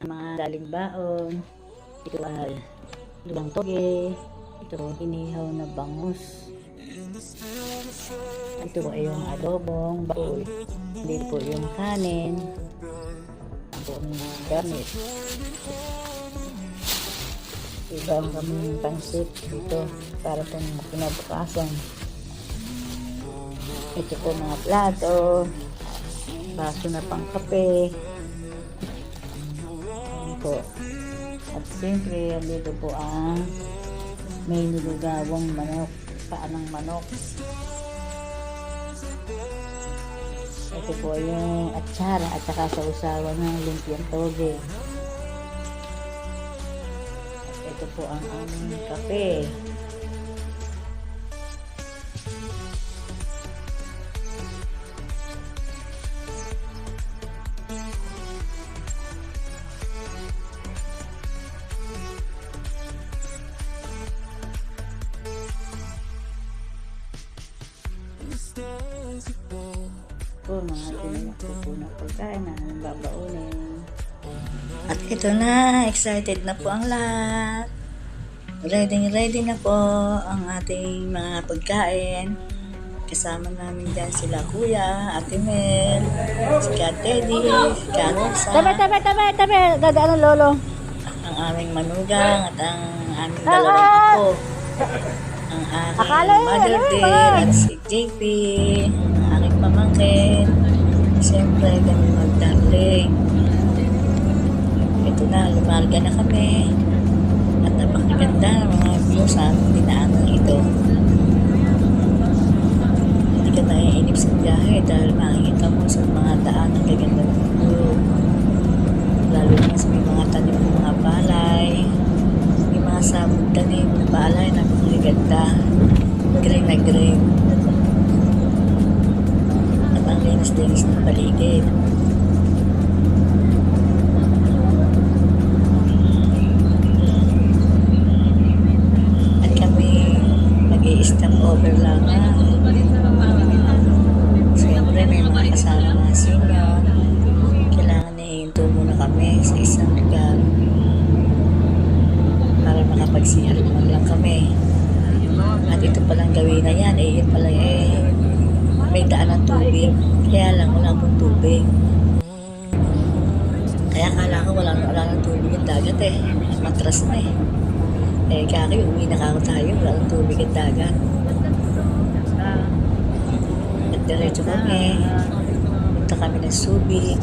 mga galing baon. Ito ay lubang toge. Ito inihaw na bangus. Ito po ay yung adobong baul. Dito po yung kanin. Ito po ang gamit. Ibang kaming pansit dito para pong pinabukasan. Ito po mga plato. Baso na pang kape. Ayan po. At siyempre, dito po ang may nilugawang manok. Paanang manok. Ito po yung atsara at saka sa usawa ng lumpiang toge. Ito po ang aming kape. Po mga tinagpupunan pagkain na babaunin. At ito na, excited na po ang lahat. Ready na po ang ating mga pagkain. Kasama namin dyan sila Kuya, Ate Mel, si Kat Teddy, si Kat Rosa. Tabi! Dadaan ang lolo. Ang aming manugang at ang aming dalawang apo. Ang aking mother dear at si JP, ang aking pamangkin. Siyempre, kami magdarling. Ito na, lumarga na kami. At napakaganda ng mga view sa aming dinaanan ito. Hindi ka naiinip sa biyahe dahil makikita mo sa mga daan ang gaganda ng view. Lalo na sa may mga tanim ng mga palay. May mga sabog tanim ng palay na napakaganda. Green na green. At ang linis-linis ng paligid. At kami mag-i-stop over lang na. Siyempre may mga kasama na senior. Kailangan ihinto muna kami sa isang lugar para makapag-CR naman lang kami. At ito palang gawin na yan, yun pala may daan ng tubig. Kaya lang wala pong tubig. Kaya akala ko wala ng tubig ang dagat matras na kaya uwi na kako tayo, wala ng tubig ang dagat. At diretso kami. Punta kami ng Subic.